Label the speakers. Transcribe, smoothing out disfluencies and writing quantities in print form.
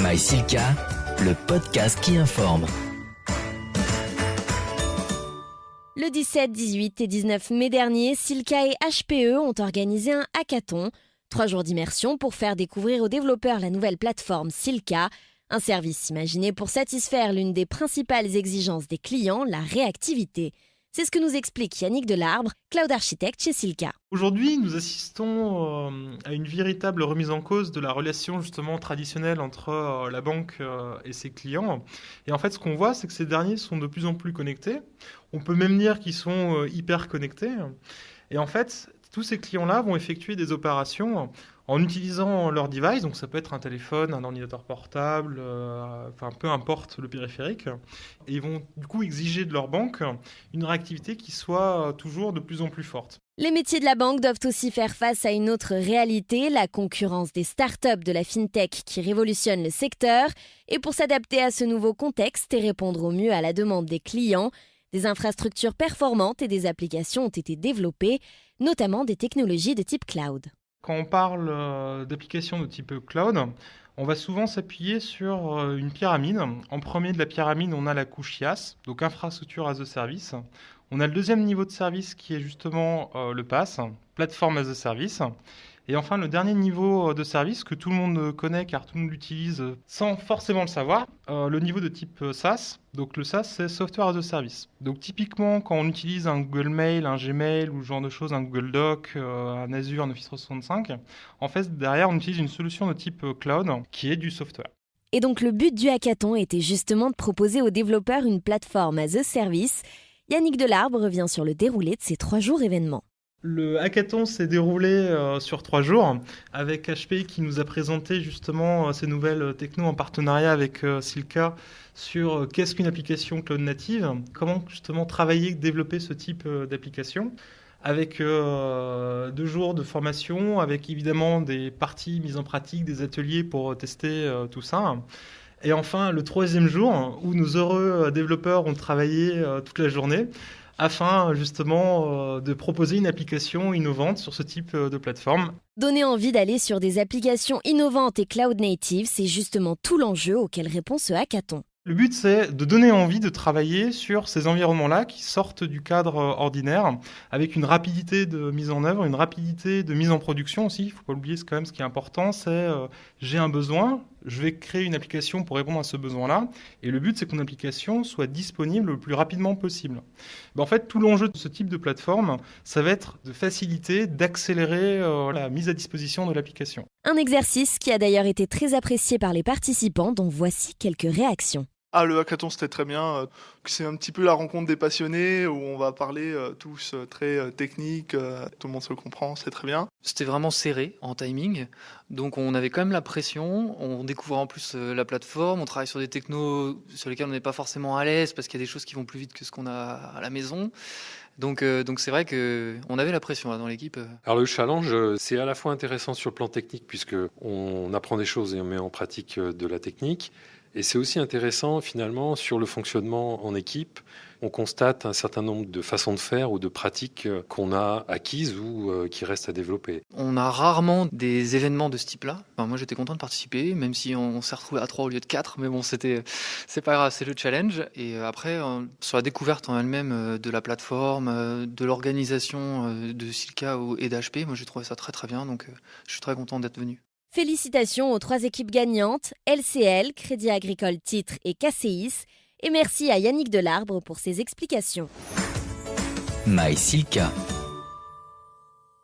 Speaker 1: MySilka, le podcast qui informe.
Speaker 2: Le 17, 18 et 19 mai dernier, Silka et HPE ont organisé un hackathon. 3 jours d'immersion pour faire découvrir aux développeurs la nouvelle plateforme Silka, un service imaginé pour satisfaire l'une des principales exigences des clients, la réactivité. C'est ce que nous explique Yannick Delarbre, cloud architecte chez Silka.
Speaker 3: Aujourd'hui, nous assistons à une véritable remise en cause de la relation justement traditionnelle entre la banque et ses clients. Et en fait, ce qu'on voit, c'est que ces derniers sont de plus en plus connectés. On peut même dire qu'ils sont hyper connectés. Et en fait, tous ces clients-là vont effectuer des opérations en utilisant leur device, donc ça peut être un téléphone, un ordinateur portable, peu importe le périphérique, et ils vont du coup exiger de leur banque une réactivité qui soit toujours de plus en plus forte.
Speaker 2: Les métiers de la banque doivent aussi faire face à une autre réalité, la concurrence des startups de la fintech qui révolutionne le secteur. Et pour s'adapter à ce nouveau contexte et répondre au mieux à la demande des clients, des infrastructures performantes et des applications ont été développées, notamment des technologies de type cloud.
Speaker 3: Quand on parle d'applications de type cloud, on va souvent s'appuyer sur une pyramide. En premier de la pyramide, on a la couche IaaS, donc infrastructure as a service. On a le deuxième niveau de service qui est justement le PaaS, plateforme as a service. Et enfin, le dernier niveau de service que tout le monde connaît car tout le monde l'utilise sans forcément le savoir, le niveau de type SaaS. Donc le SaaS, c'est Software as a Service. Donc typiquement, quand on utilise un Google Mail, un Gmail ou ce genre de choses, un Google Doc, un Azure, un Office 365, en fait, derrière, on utilise une solution de type cloud qui est du software.
Speaker 2: Et donc le but du hackathon était justement de proposer aux développeurs une plateforme as a service. Yannick Delarbre revient sur le déroulé de ces 3 jours événements.
Speaker 3: Le hackathon s'est déroulé sur 3 jours avec HP qui nous a présenté justement ces nouvelles technos en partenariat avec Silka sur qu'est-ce qu'une application cloud native, comment justement travailler et développer ce type d'application. Avec 2 jours de formation, avec évidemment des parties mises en pratique, des ateliers pour tester tout ça. Et enfin, le 3e jour où nos heureux développeurs ont travaillé toute la journée afin justement de proposer une application innovante sur ce type de plateforme.
Speaker 2: Donner envie d'aller sur des applications innovantes et cloud native, c'est justement tout l'enjeu auquel répond ce hackathon.
Speaker 3: Le but, c'est de donner envie de travailler sur ces environnements-là qui sortent du cadre ordinaire, avec une rapidité de mise en œuvre, une rapidité de mise en production aussi. Il ne faut pas oublier, c'est quand même ce qui est important, c'est j'ai un besoin, je vais créer une application pour répondre à ce besoin-là, et le but, c'est que mon application soit disponible le plus rapidement possible. En fait, tout l'enjeu de ce type de plateforme, ça va être de faciliter, d'accélérer la mise à disposition de l'application.
Speaker 2: Un exercice qui a d'ailleurs été très apprécié par les participants, dont voici quelques réactions.
Speaker 4: Le hackathon, c'était très bien. C'est un petit peu la rencontre des passionnés où on va parler tous très technique, tout le monde se comprend, c'est très bien.
Speaker 5: C'était vraiment serré en timing, donc on avait quand même la pression, on découvre en plus la plateforme, on travaille sur des technos sur lesquels on n'est pas forcément à l'aise parce qu'il y a des choses qui vont plus vite que ce qu'on a à la maison. Donc c'est vrai qu'on avait la pression là, dans l'équipe.
Speaker 6: Alors le challenge, c'est à la fois intéressant sur le plan technique puisqu'on apprend des choses et on met en pratique de la technique. Et c'est aussi intéressant finalement sur le fonctionnement en équipe. On constate un certain nombre de façons de faire ou de pratiques qu'on a acquises ou qui restent à développer.
Speaker 5: On a rarement des événements de ce type-là. Moi j'étais content de participer, même si on s'est retrouvé à 3 au lieu de 4, mais bon c'est pas grave, c'est le challenge. Et après sur la découverte en elle-même de la plateforme, de l'organisation de Silka et d'HP, moi j'ai trouvé ça très très bien, donc je suis très content d'être venu.
Speaker 2: Félicitations aux 3 équipes gagnantes, LCL, Crédit Agricole Titres et KCIS. Et merci à Yannick Delarbre pour ses explications.
Speaker 1: MySilka.